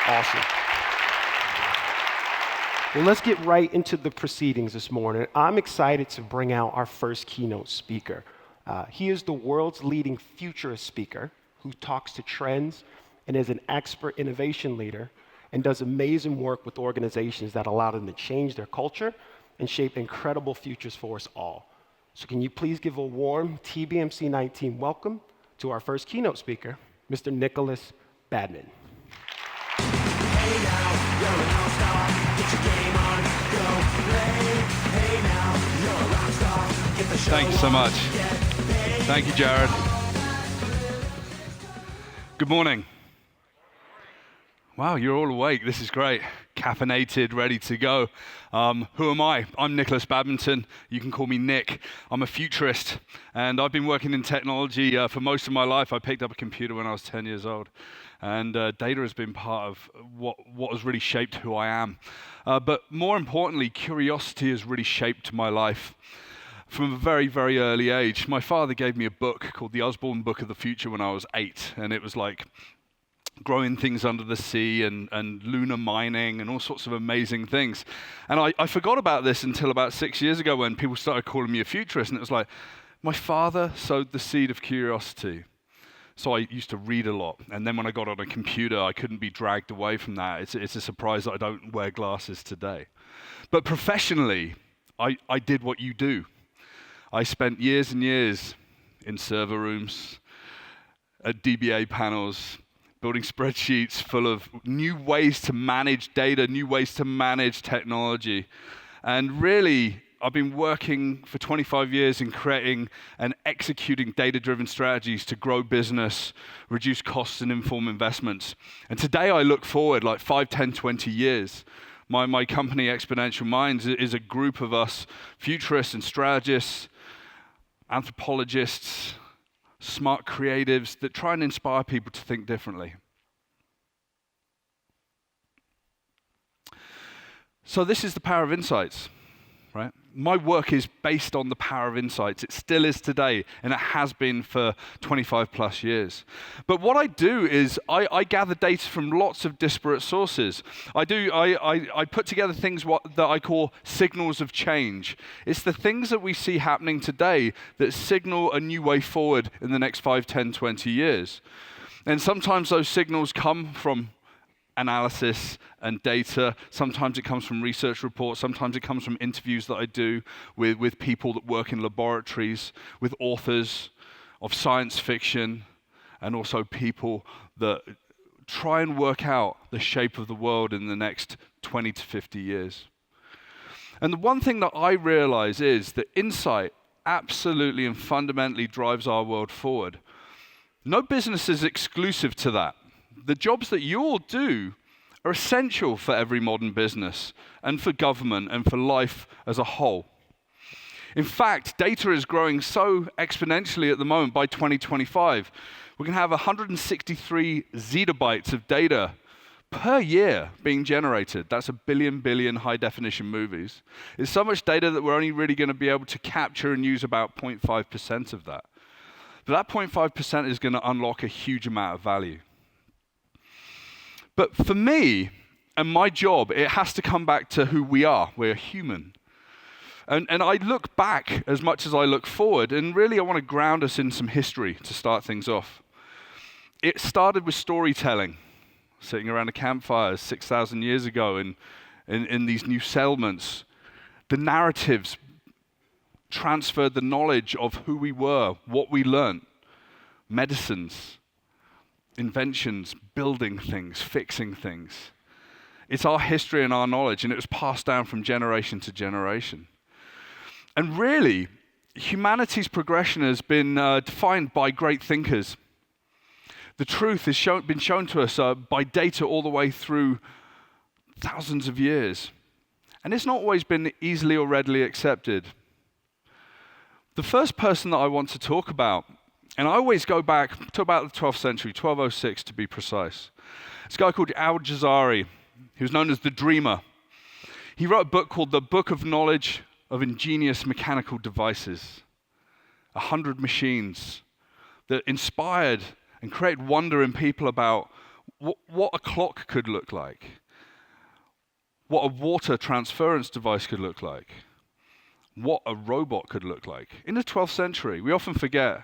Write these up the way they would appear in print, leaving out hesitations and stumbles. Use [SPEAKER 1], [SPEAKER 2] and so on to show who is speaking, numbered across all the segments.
[SPEAKER 1] Awesome. Well, let's get right into the proceedings this morning. I'm excited to bring out our first keynote speaker. He is the world's leading futurist speaker who talks to trends and is an expert innovation leader and does amazing work with organizations that allow them to change their culture and shape incredible futures for us all. So can you please give a warm TBMC 19 welcome to our first keynote speaker, Mr. Nicholas Badman.
[SPEAKER 2] Hey now, you're an all-star. Get your game on, go play. Hey now, you're a rock star. Get the show
[SPEAKER 3] Thank you so much. Thank you, Jared. Good morning. Wow, you're all awake. This is great. Caffeinated, ready to go. Who am I? I'm Nicholas Badminton. You can call me Nick. I'm a futurist, and I've been working in technology for most of my life. I picked up a computer when I was 10 years old, and data has been part of what has really shaped who I am. But more importantly, curiosity has really shaped my life. From a very, very early age, my father gave me a book called The Osborne Book of the Future when I was 8, and it was like growing things under the sea and lunar mining and all sorts of amazing things. And I forgot about this until about 6 years ago when people started calling me a futurist, and it was like, my father sowed the seed of curiosity. So I used to read a lot, and then when I got on a computer, I couldn't be dragged away from that. It's a surprise that I don't wear glasses today. But professionally, I did what you do. I spent years and years in server rooms, at DBA panels, building spreadsheets full of new ways to manage data, new ways to manage technology. And really, I've been working for 25 years in creating and executing data-driven strategies to grow business, reduce costs, and inform investments. And today I look forward like 5, 10, 20 years. My company, Exponential Minds, is a group of us, futurists and strategists, anthropologists, smart creatives that try and inspire people to think differently. So this is the power of insights, right? My work is based on the power of insights. It still is today, and it has been for 25 plus years. But what I do is I gather data from lots of disparate sources. I put together things that I call signals of change. It's the things that we see happening today that signal a new way forward in the next 5, 10, 20 years. And sometimes those signals come from analysis and data. Sometimes it comes from research reports. Sometimes it comes from interviews that I do with people that work in laboratories, with authors of science fiction, and also people that try and work out the shape of the world in the next 20 to 50 years. And the one thing that I realize is that insight absolutely and fundamentally drives our world forward. No business is exclusive to that. The jobs that you all do are essential for every modern business and for government and for life as a whole. In fact, data is growing so exponentially at the moment. By 2025, we can have 163 zettabytes of data per year being generated. That's a billion high-definition movies. It's so much data that we're only really going to be able to capture and use about 0.5% of that. But that 0.5% is going to unlock a huge amount of value. But for me and my job, it has to come back to who we are. We're human. And I look back as much as I look forward, and really I want to ground us in some history to start things off. It started with storytelling, sitting around a campfire 6,000 years ago in these new settlements. The narratives transferred the knowledge of who we were, what we learned, medicines, inventions, building things, fixing things. It's our history and our knowledge, and it was passed down from generation to generation. And really, humanity's progression has been defined by great thinkers. The truth has been shown to us by data all the way through thousands of years. And it's not always been easily or readily accepted. The first person that I want to talk about, and I always go back to about the 12th century, 1206 to be precise. This guy called Al-Jazari, he was known as the Dreamer. He wrote a book called The Book of Knowledge of Ingenious Mechanical Devices. 100 machines that inspired and created wonder in people about what a clock could look like, what a water transference device could look like, what a robot could look like. In the 12th century, we often forget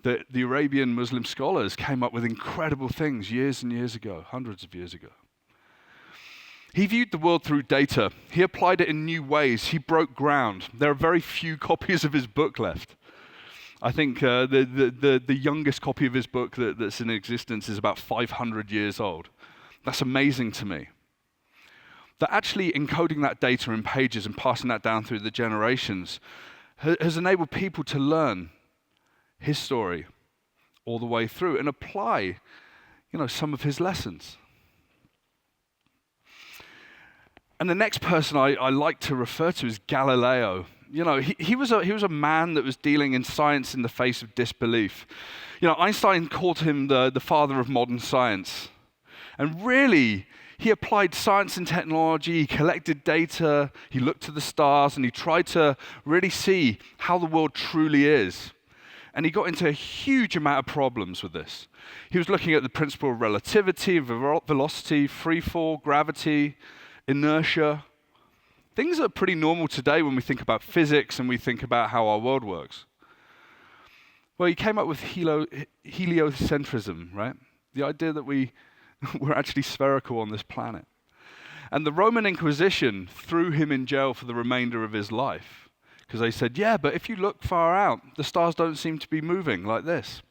[SPEAKER 3] that the Arabian Muslim scholars came up with incredible things years and years ago, hundreds of years ago. He viewed the world through data. He applied it in new ways. He broke ground. There are very few copies of his book left. I think the youngest copy of his book that's in existence is about 500 years old. That's amazing to me. That actually encoding that data in pages and passing that down through the generations has enabled people to learn his story all the way through and apply, some of his lessons. And the next person I like to refer to is Galileo. He was a man that was dealing in science in the face of disbelief. Einstein called him the father of modern science. And really, he applied science and technology, he collected data, he looked to the stars, and he tried to really see how the world truly is. And he got into a huge amount of problems with this. He was looking at the principle of relativity, velocity, free fall, gravity, inertia. Things that are pretty normal today when we think about physics and we think about how our world works. Well, he came up with heliocentrism, right? The idea that we're actually spherical on this planet. And the Roman Inquisition threw him in jail for the remainder of his life. Because they said, yeah, but if you look far out, the stars don't seem to be moving like this.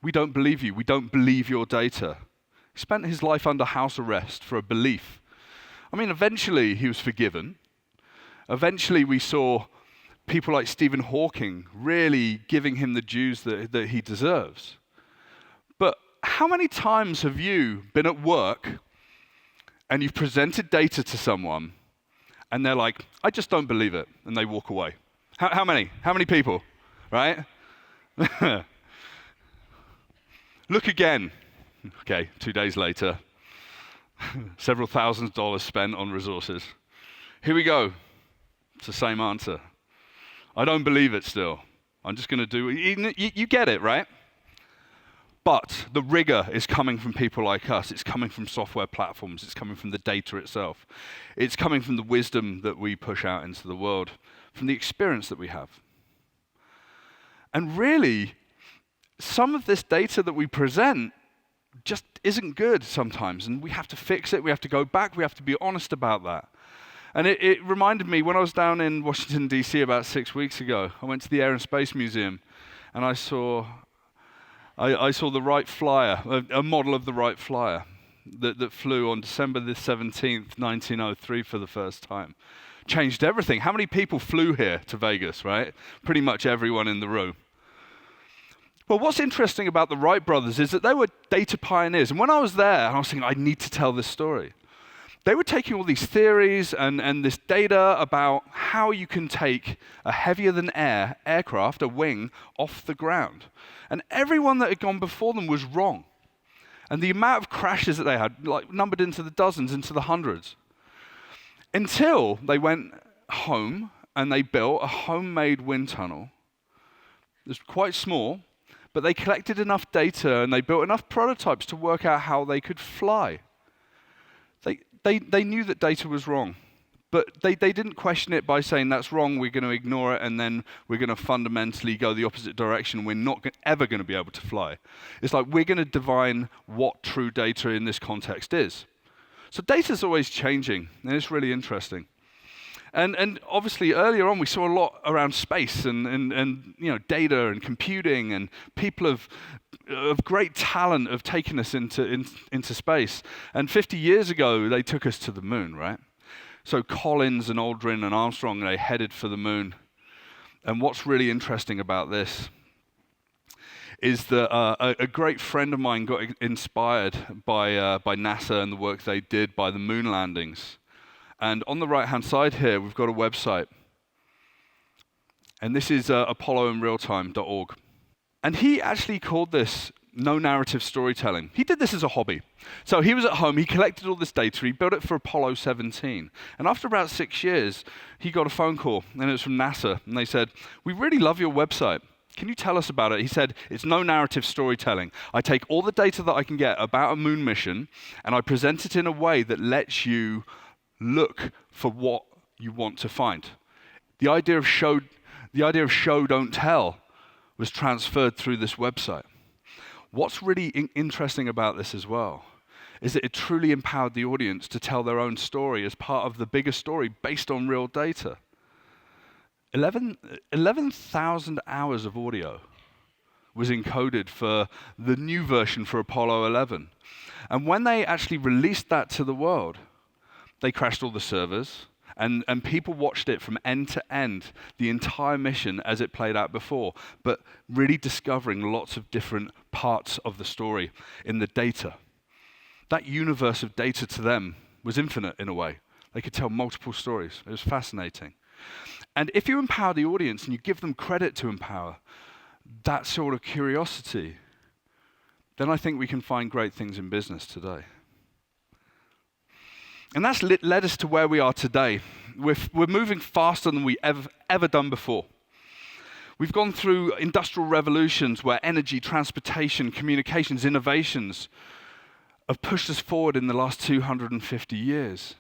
[SPEAKER 3] We don't believe you. We don't believe your data. He spent his life under house arrest for a belief. Eventually he was forgiven. Eventually we saw people like Stephen Hawking really giving him the dues that he deserves. But how many times have you been at work and you've presented data to someone and they're like, I just don't believe it, and they walk away? How many? How many people, right? Look again. Okay, 2 days later, several $1,000s spent on resources. Here we go. It's the same answer. I don't believe it still. I'm just going to do it. You get it, right? But the rigor is coming from people like us. It's coming from software platforms. It's coming from the data itself. It's coming from the wisdom that we push out into the world, from the experience that we have. And really, some of this data that we present just isn't good sometimes, and we have to fix it. We have to go back. We have to be honest about that. And it reminded me when I was down in Washington, D.C. about 6 weeks ago. I went to the Air and Space Museum, and I saw the Wright Flyer, a model of the Wright Flyer that flew on December the 17th, 1903 for the first time. Changed everything. How many people flew here to Vegas, right? Pretty much everyone in the room. Well, what's interesting about the Wright brothers is that they were data pioneers. And when I was there, I was thinking, I need to tell this story. They were taking all these theories and this data about how you can take a heavier than air aircraft, a wing, off the ground. And everyone that had gone before them was wrong. And the amount of crashes that they had, numbered into the dozens, into the hundreds. Until they went home and they built a homemade wind tunnel. It was quite small, but they collected enough data and they built enough prototypes to work out how they could fly. They knew that data was wrong, but they didn't question it by saying that's wrong, we're going to ignore it, and then we're going to fundamentally go the opposite direction. We're not ever going to be able to fly. It's like we're going to divine what true data in this context is. So data's always changing, and it's really interesting. And obviously earlier on we saw a lot around space and data and computing, and people of great talent have taken us into space. And 50 years ago they took us to the moon, right? So Collins and Aldrin and Armstrong, they headed for the moon. And what's really interesting about this is that a great friend of mine got inspired by NASA and the work they did by the moon landings. And on the right-hand side here, we've got a website. And this is apolloinrealtime.org. And he actually called this no narrative storytelling. He did this as a hobby. So he was at home, he collected all this data, he built it for Apollo 17. And after about 6 years, he got a phone call, and it was from NASA. And they said, we really love your website. Can you tell us about it? He said, it's no narrative storytelling. I take all the data that I can get about a moon mission and I present it in a way that lets you look for what you want to find. The idea of show don't tell was transferred through this website. What's really interesting about this as well is that it truly empowered the audience to tell their own story as part of the bigger story based on real data. 11,000 hours of audio was encoded for the new version for Apollo 11. And when they actually released that to the world, they crashed all the servers, and people watched it from end to end, the entire mission as it played out before, but really discovering lots of different parts of the story in the data. That universe of data to them was infinite in a way. They could tell multiple stories. It was fascinating. And if you empower the audience and you give them credit to empower that sort of curiosity, then I think we can find great things in business today. And that's led us to where we are today. We're moving faster than we ever done before. We've gone through industrial revolutions where energy, transportation, communications, innovations have pushed us forward in the last 250 years.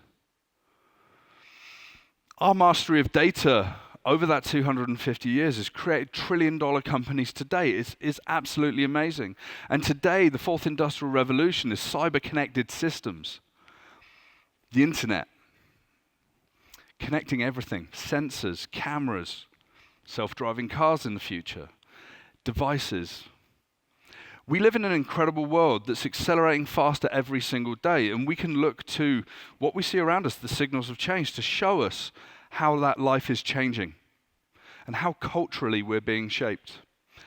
[SPEAKER 3] Our mastery of data over that 250 years has created trillion-dollar companies today. It's absolutely amazing. And today, the fourth industrial revolution is cyber-connected systems. The internet, connecting everything, sensors, cameras, self-driving cars in the future, devices. We live in an incredible world that's accelerating faster every single day, and we can look to what we see around us, the signals of change, to show us how that life is changing and how culturally we're being shaped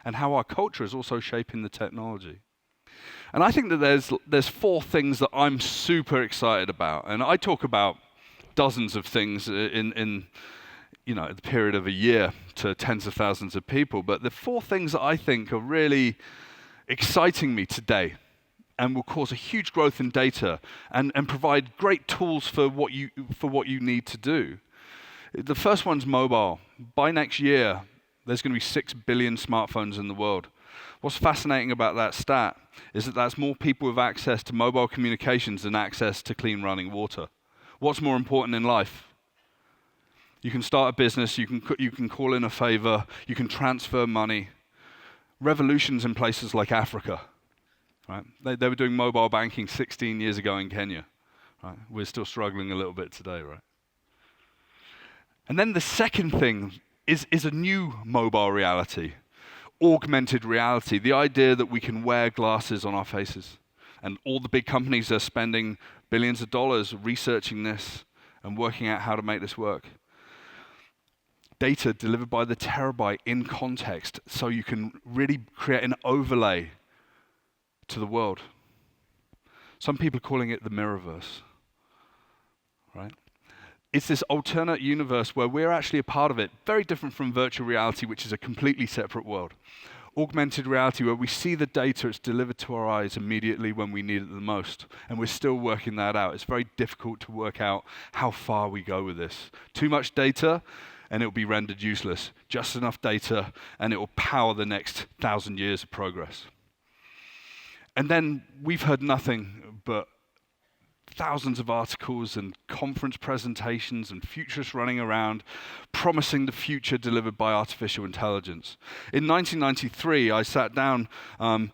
[SPEAKER 3] and how our culture is also shaping the technology. And I think that there's four things that I'm super excited about, and I talk about dozens of things in the period of a year to tens of thousands of people, but the four things that I think are really exciting me today and will cause a huge growth in data and provide great tools for what you need to do. The first one's mobile. By next year, there's going to be 6 billion smartphones in the world. What's fascinating about that stat is that that's more people with access to mobile communications than access to clean running water. What's more important in life? You can start a business, you can call in a favor, you can transfer money. Revolutions in places like Africa, right? They were doing mobile banking 16 years ago in Kenya, right? We're still struggling a little bit today, right? And then the second thing is a new mobile reality. Augmented reality, the idea that we can wear glasses on our faces. And all the big companies are spending billions of dollars researching this and working out how to make this work. Data delivered by the terabyte in context, so you can really create an overlay to the world. Some people are calling it the Mirrorverse, right? It's this alternate universe where we're actually a part of it, very different from virtual reality, which is a completely separate world. Augmented reality, where we see the data, it's delivered to our eyes immediately when we need it the most, and we're still working that out. It's very difficult to work out how far we go with this. Too much data, and it'll be rendered useless. Just enough data, and it will power the next 1,000 years of progress. And then we've heard nothing but thousands of articles and conference presentations and futurists running around promising the future delivered by artificial intelligence. In 1993, I sat down an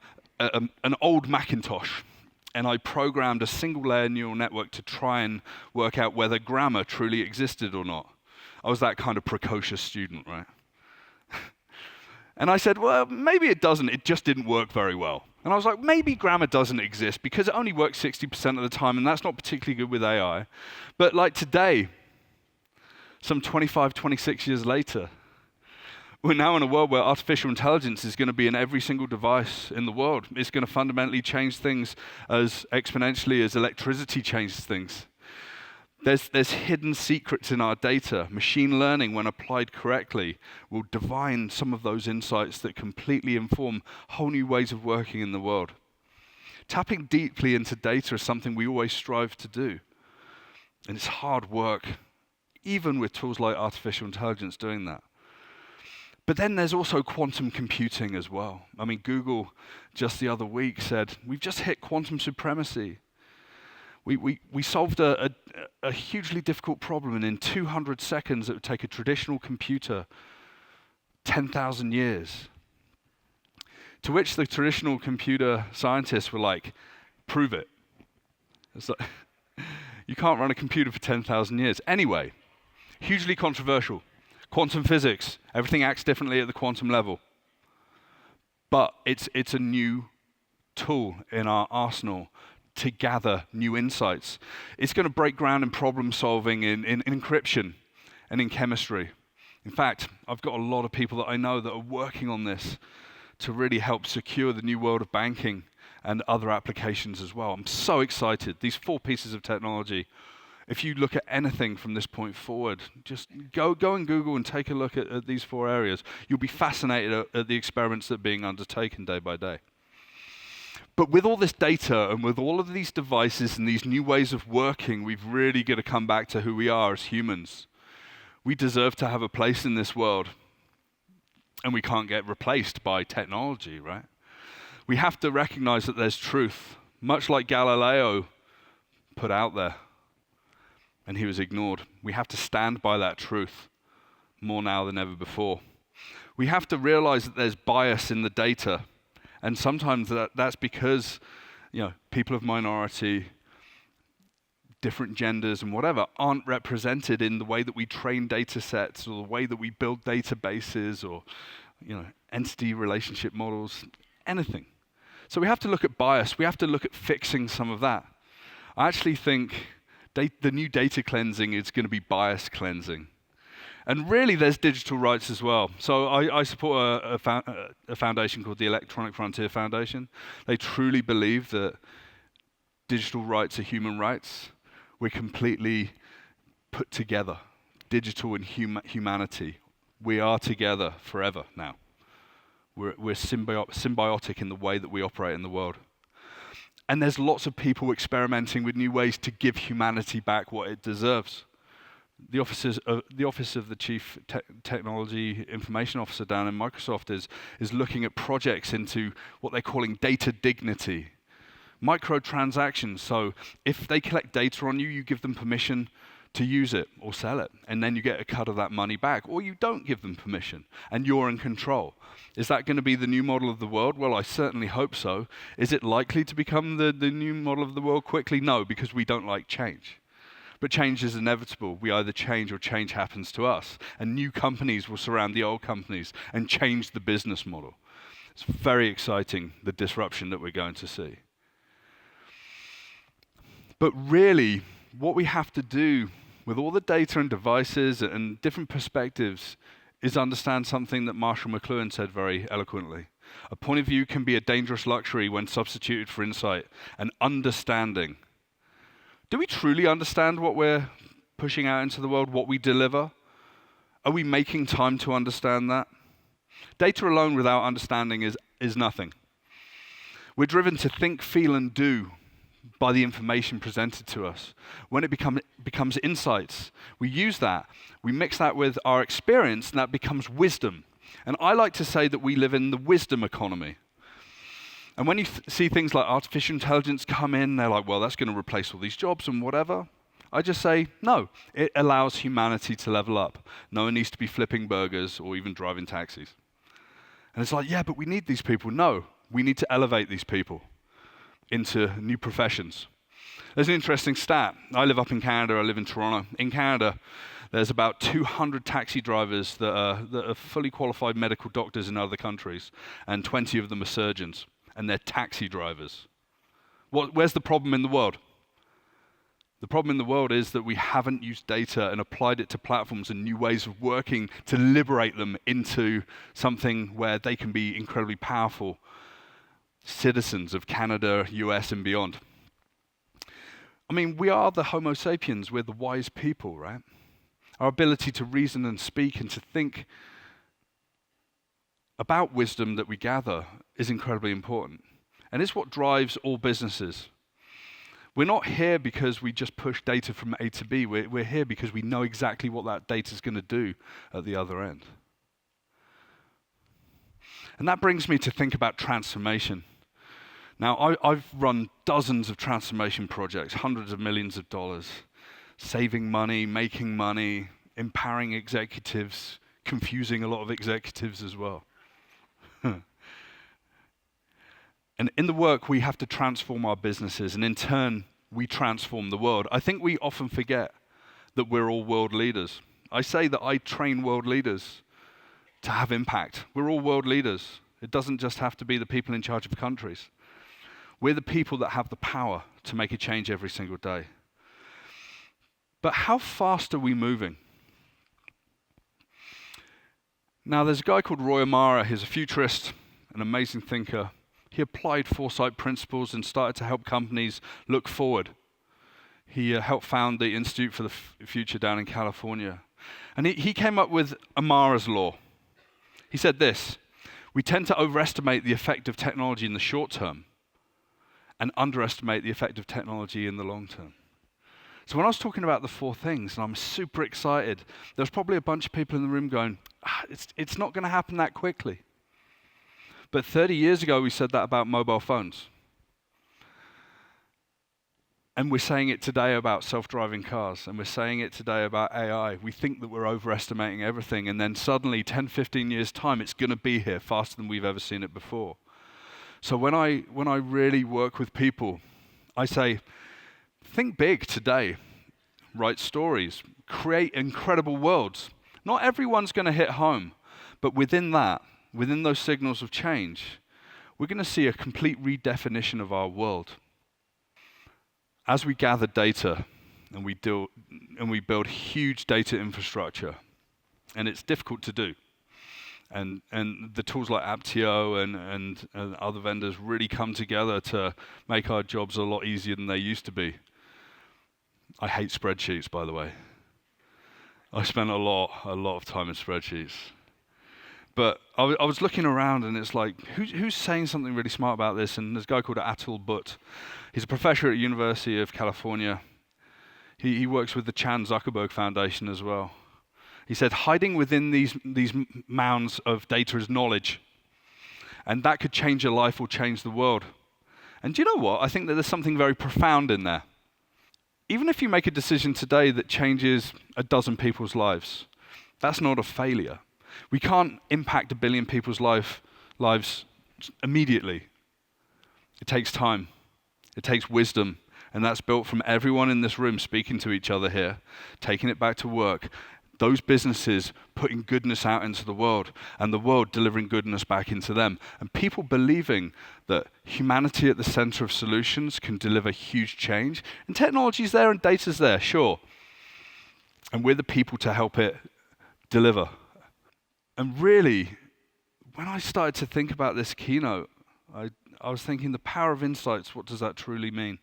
[SPEAKER 3] old Macintosh and I programmed a single layer neural network to try and work out whether grammar truly existed or not. I was that kind of precocious student, right? And I said, well, maybe it doesn't. It just didn't work very well. And I was like, maybe grammar doesn't exist because it only works 60% of the time, and that's not particularly good with AI. But like today, some 25, 26 years later, we're now in a world where artificial intelligence is going to be in every single device in the world. It's going to fundamentally change things as exponentially as electricity changes things. There's hidden secrets in our data. Machine learning, when applied correctly, will divine some of those insights that completely inform whole new ways of working in the world. Tapping deeply into data is something we always strive to do. And it's hard work, even with tools like artificial intelligence doing that. But then there's also quantum computing as well. I mean, Google just the other week said, we've just hit quantum supremacy. We solved a hugely difficult problem, and in 200 seconds, it would take a traditional computer 10,000 years. To which the traditional computer scientists were like, prove it. It's like, you can't run a computer for 10,000 years. Anyway, hugely controversial. Quantum physics, everything acts differently at the quantum level. But it's a new tool in our arsenal to gather new insights. It's going to break ground in problem solving, in encryption, and in chemistry. In fact, I've got a lot of people that I know that are working on this to really help secure the new world of banking and other applications as well. I'm so excited. These 4 pieces of technology, if you look at anything from this point forward, just go and Google and take a look at these 4 areas. You'll be fascinated at the experiments that are being undertaken day by day. But with all this data and with all of these devices and these new ways of working, we've really got to come back to who we are as humans. We deserve to have a place in this world, and we can't get replaced by technology, right? We have to recognize that there's truth, much like Galileo put out there, and he was ignored. We have to stand by that truth more now than ever before. We have to realize that there's bias in the data, and sometimes that's because, people of minority, different genders and whatever aren't represented in the way that we train data sets or the way that we build databases or, entity relationship models, anything. So we have to look at bias. We have to look at fixing some of that. I actually think the new data cleansing is going to be bias cleansing. And really, there's digital rights as well. So I support a foundation called the Electronic Frontier Foundation. They truly believe that digital rights are human rights. We're completely put together, digital and humanity. We are together forever now. We're symbiotic in the way that we operate in the world. And there's lots of people experimenting with new ways to give humanity back what it deserves. The Office of the Chief Technology Information Officer down in Microsoft is looking at projects into what they're calling data dignity. Microtransactions, so if they collect data on you, you give them permission to use it or sell it, and then you get a cut of that money back, or you don't give them permission, and you're in control. Is that going to be the new model of the world? Well, I certainly hope so. Is it likely to become the new model of the world quickly? No, because we don't like change. But change is inevitable. We either change or change happens to us, and new companies will surround the old companies and change the business model. It's very exciting, the disruption that we're going to see. But really, what we have to do with all the data and devices and different perspectives is understand something that Marshall McLuhan said very eloquently. A point of view can be a dangerous luxury when substituted for insight and understanding. Do we truly understand what we're pushing out into the world, what we deliver? Are we making time to understand that? Data alone without understanding is nothing. We're driven to think, feel, and do by the information presented to us. When it becomes insights, we use that, we mix that with our experience, and that becomes wisdom. And I like to say that we live in the wisdom economy. And when you see things like artificial intelligence come in, they're like, well, that's going to replace all these jobs and whatever. I just say, no, it allows humanity to level up. No one needs to be flipping burgers or even driving taxis. And it's like, yeah, but we need these people. No, we need to elevate these people into new professions. There's an interesting stat. I live up in Canada. I live in Toronto. In Canada, there's about 200 taxi drivers that are fully qualified medical doctors in other countries, and 20 of them are surgeons, and they're taxi drivers. Where's the problem in the world? The problem in the world is that we haven't used data and applied it to platforms and new ways of working to liberate them into something where they can be incredibly powerful citizens of Canada, US, and beyond. I mean, we are the Homo sapiens. We're the wise people, right? Our ability to reason and speak and to think about wisdom that we gather is incredibly important. And it's what drives all businesses. We're not here because we just push data from A to B. We're here because we know exactly what that data is going to do at the other end. And that brings me to think about transformation. Now, I've run dozens of transformation projects, hundreds of millions of dollars, saving money, making money, empowering executives, confusing a lot of executives as well. And in the work, we have to transform our businesses, and in turn, we transform the world. I think we often forget that we're all world leaders. I say that I train world leaders to have impact. We're all world leaders. It doesn't just have to be the people in charge of countries. We're the people that have the power to make a change every single day. But how fast are we moving? Now, there's a guy called Roy Amara. He's a futurist, an amazing thinker. He applied foresight principles and started to help companies look forward. He helped found the Institute for the Future down in California. And he came up with Amara's law. He said this: we tend to overestimate the effect of technology in the short term and underestimate the effect of technology in the long term. So when I was talking about the four things, and I'm super excited, there's probably a bunch of people in the room going, it's not going to happen that quickly. But 30 years ago, we said that about mobile phones. And we're saying it today about self-driving cars, and we're saying it today about AI. We think that we're overestimating everything, and then suddenly, 10, 15 years' time, it's going to be here faster than we've ever seen it before. So when I really work with people, I say, think big today. Write stories. Create incredible worlds. Not everyone's going to hit home, but within that, within those signals of change, we're going to see a complete redefinition of our world. As we gather data and we build huge data infrastructure, and it's difficult to do, and the tools like Aptio and other vendors really come together to make our jobs a lot easier than they used to be. I hate spreadsheets, by the way. I spent a lot of time in spreadsheets. But I was looking around, and it's like, who's saying something really smart about this? And there's a guy called Atul Butt. He's a professor at University of California. He works with the Chan Zuckerberg Foundation as well. He said, hiding within these mounds of data is knowledge. And that could change your life or change the world. And do you know what? I think that there's something very profound in there. Even if you make a decision today that changes a dozen people's lives, that's not a failure. We can't impact 1 billion people's lives immediately. It takes time. It takes wisdom. And that's built from everyone in this room speaking to each other here, taking it back to work, those businesses putting goodness out into the world, and the world delivering goodness back into them. And people believing that humanity at the center of solutions can deliver huge change. And technology's there and data's there, sure. And we're the people to help it deliver. And really, when I started to think about this keynote, I was thinking the power of insights, what does that truly mean?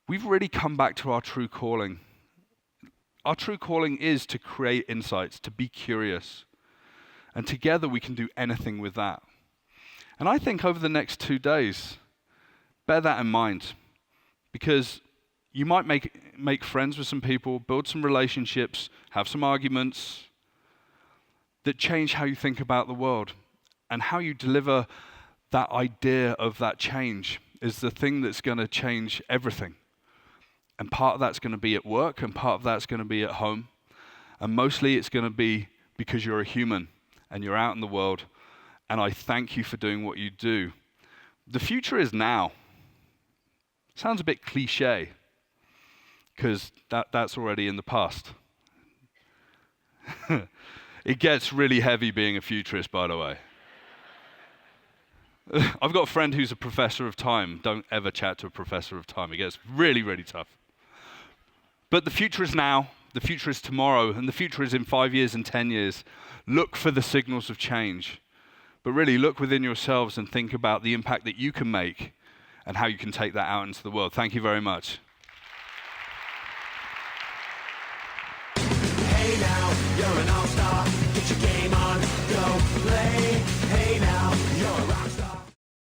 [SPEAKER 3] We've really come back to our true calling. Our true calling is to create insights, to be curious. And together we can do anything with that. And I think over the next 2 days, bear that in mind. Because you might make friends with some people, build some relationships, have some arguments that change how you think about the world. And how you deliver that idea of that change is the thing that's going to change everything. And part of that's going to be at work, and part of that's going to be at home. And mostly it's going to be because you're a human and you're out in the world. And I thank you for doing what you do. The future is now. Sounds a bit cliche, because that's already in the past. It gets really heavy being a futurist, by the way. I've got a friend who's a professor of time. Don't ever chat to a professor of time. It gets really, really tough. But the future is now, the future is tomorrow, and the future is in 5 years and 10 years. Look for the signals of change. But really look within yourselves and think about the impact that you can make and how you can take that out into the world. Thank you very much.
[SPEAKER 2] Hey now, you're an all-star. Get your game on, go play.